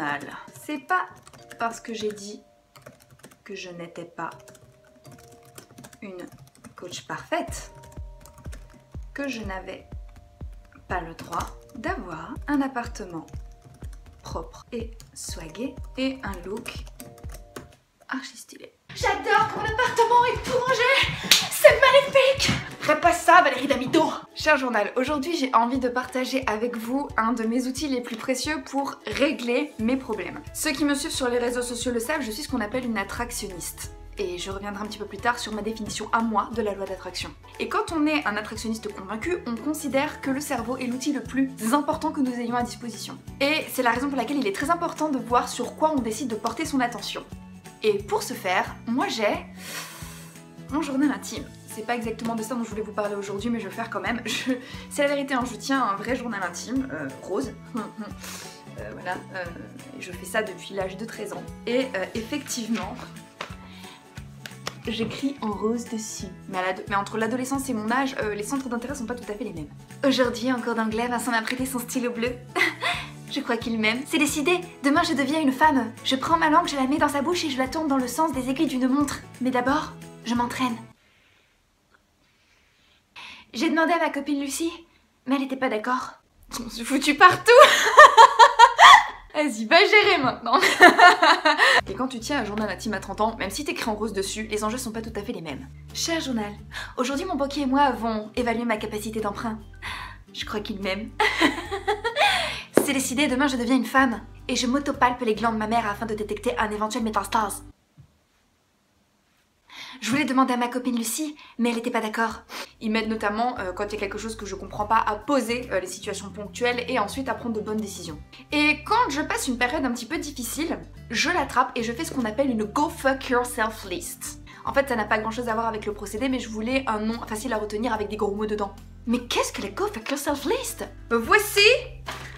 journal. C'est pas parce que j'ai dit que je n'étais pas une coach parfaite que je n'avais pas le droit d'avoir un appartement propre et swagué et un look archi stylé. J'adore que mon appartement est tout rangé. C'est magnifique. Répète ça, Valérie Damido. Cher journal, aujourd'hui j'ai envie de partager avec vous un de mes outils les plus précieux pour régler mes problèmes. Ceux qui me suivent sur les réseaux sociaux le savent, je suis ce qu'on appelle une attractionniste. Et je reviendrai un petit peu plus tard sur ma définition à moi de la loi d'attraction. Et quand on est un attractionniste convaincu, on considère que le cerveau est l'outil le plus important que nous ayons à disposition. Et c'est la raison pour laquelle il est très important de voir sur quoi on décide de porter son attention. Et pour ce faire, moi j'ai mon journal intime. C'est pas exactement de ça dont je voulais vous parler aujourd'hui, mais je vais le faire quand même. C'est la vérité, hein, je tiens un vrai journal intime, rose. Voilà, je fais ça depuis l'âge de 13 ans. Et effectivement, j'écris en rose dessus. Mais entre l'adolescence et mon âge, les centres d'intérêt sont pas tout à fait les mêmes. Aujourd'hui, en cours d'anglais, Vincent m'a prêté son stylo bleu. Je crois qu'il m'aime. C'est décidé, demain je deviens une femme. Je prends ma langue, je la mets dans sa bouche et je la tourne dans le sens des aiguilles d'une montre. Mais d'abord, je m'entraîne. J'ai demandé à ma copine Lucie, mais elle était pas d'accord. On s'est foutu partout. Vas-y, va gérer maintenant. Et quand tu tiens un journal intime à 30 ans, même si t'écris en rose dessus, les enjeux sont pas tout à fait les mêmes. Cher journal, aujourd'hui mon banquier et moi avons évalué ma capacité d'emprunt. Je crois qu'il m'aime. C'est décidé, demain je deviens une femme. Et je m'autopalpe les glandes mammaires afin de détecter un éventuel métastase. Je voulais demander à ma copine Lucie, mais elle était pas d'accord. Il m'aide notamment, quand il y a quelque chose que je comprends pas, à poser les situations ponctuelles et ensuite à prendre de bonnes décisions. Et quand je passe une période un petit peu difficile, je l'attrape et je fais ce qu'on appelle une Go Fuck Yourself list. En fait, ça n'a pas grand chose à voir avec le procédé, mais je voulais un nom facile à retenir avec des gros mots dedans. Mais qu'est-ce que la Go Fuck Yourself list? Voici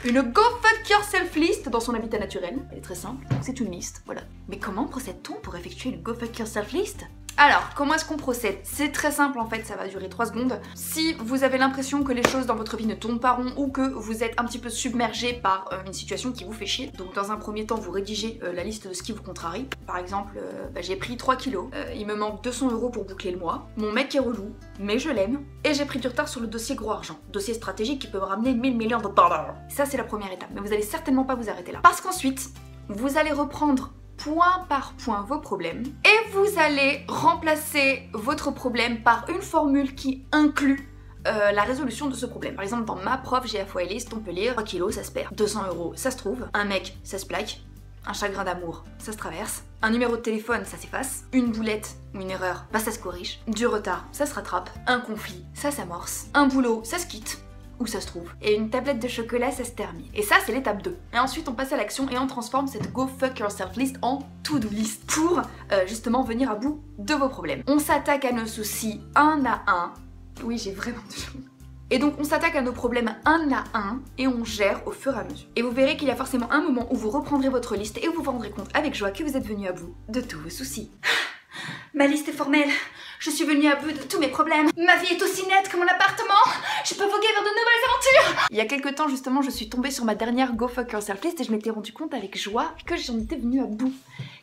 une Go Fuck Yourself list dans son habitat naturel. Elle est très simple, c'est une liste, voilà. Mais comment procède-t-on pour effectuer une Go Fuck Yourself list? Alors, comment est-ce qu'on procède? C'est très simple en fait, ça va durer 3 secondes. Si vous avez l'impression que les choses dans votre vie ne tournent pas rond ou que vous êtes un petit peu submergé par une situation qui vous fait chier, donc dans un premier temps, vous rédigez la liste de ce qui vous contrarie. Par exemple, j'ai pris 3 kilos, il me manque 200 € pour boucler le mois, mon mec est relou, mais je l'aime, et j'ai pris du retard sur le dossier gros argent, dossier stratégique qui peut me ramener 1000 millions de dollars. Ça c'est la première étape, mais vous allez certainement pas vous arrêter là. Parce qu'ensuite, vous allez reprendre point par point vos problèmes et vous allez remplacer votre problème par une formule qui inclut la résolution de ce problème. Par exemple, dans ma prof GFY list, on peut lire 3 kilos, ça se perd, 200 € ça se trouve, un mec, ça se plaque, un chagrin d'amour, ça se traverse, un numéro de téléphone, ça s'efface, une boulette ou une erreur, bah ça se corrige, du retard, ça se rattrape, un conflit, ça s'amorce, un boulot, ça se quitte, où ça se trouve. Et une tablette de chocolat, ça se termine. Et ça, c'est l'étape 2. Et ensuite, on passe à l'action et on transforme cette Go Fuck Yourself list en to-do list pour justement venir à bout de vos problèmes. On s'attaque à nos soucis un à un. Oui, j'ai vraiment de choses. Et donc, on s'attaque à nos problèmes un à un et on gère au fur et à mesure. Et vous verrez qu'il y a forcément un moment où vous reprendrez votre liste et vous vous rendrez compte avec joie que vous êtes venu à bout de tous vos soucis. Ma liste est formelle. Je suis venue à bout de tous mes problèmes. Ma vie est aussi nette que mon appartement. Je peux voguer vers de nouvelles aventures. Il y a quelques temps, justement, je suis tombée sur ma dernière Go Fuck Yourself list et je m'étais rendu compte avec joie que j'en étais venue à bout.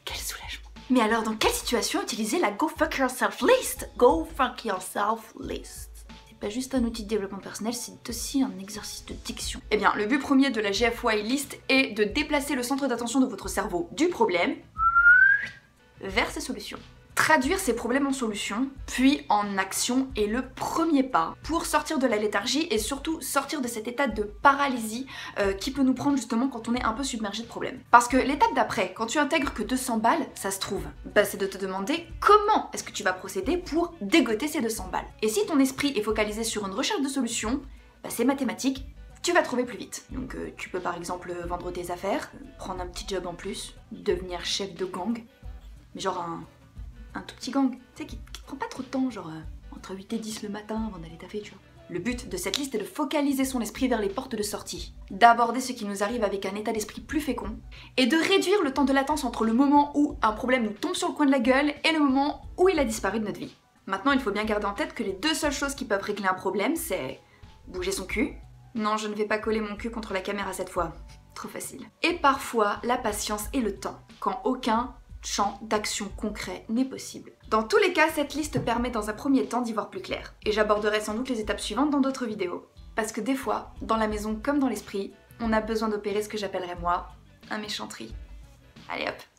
Quel soulagement. Mais alors, dans quelle situation utiliser la Go Fuck Yourself list? Go Fuck Yourself list. C'est pas juste un outil de développement personnel, c'est aussi un exercice de diction. Eh bien, le but premier de la GFY list est de déplacer le centre d'attention de votre cerveau du problème vers ses solutions. Traduire ces problèmes en solutions, puis en action est le premier pas pour sortir de la léthargie et surtout sortir de cet état de paralysie qui peut nous prendre justement quand on est un peu submergé de problèmes. Parce que l'étape d'après, quand tu intègres que 200 balles, ça se trouve, bah c'est de te demander comment est-ce que tu vas procéder pour dégoter ces 200 balles. Et si ton esprit est focalisé sur une recherche de solutions, bah c'est mathématique, tu vas trouver plus vite. Donc tu peux par exemple vendre tes affaires, prendre un petit job en plus, devenir chef de gang, mais genre un tout petit gang, tu sais, qui te prend pas trop de temps, genre entre 8 et 10 le matin avant d'aller taffer, tu vois. Le but de cette liste est de focaliser son esprit vers les portes de sortie, d'aborder ce qui nous arrive avec un état d'esprit plus fécond, et de réduire le temps de latence entre le moment où un problème nous tombe sur le coin de la gueule et le moment où il a disparu de notre vie. Maintenant, il faut bien garder en tête que les deux seules choses qui peuvent régler un problème, c'est bouger son cul Non, je ne vais pas coller mon cul contre la caméra cette fois. Trop facile. Et parfois, la patience et le temps, quand aucun champ d'action concret n'est possible. Dans tous les cas, cette liste permet dans un premier temps d'y voir plus clair. Et j'aborderai sans doute les étapes suivantes dans d'autres vidéos. Parce que des fois, dans la maison comme dans l'esprit, on a besoin d'opérer ce que j'appellerais moi un méchant tri. Allez hop.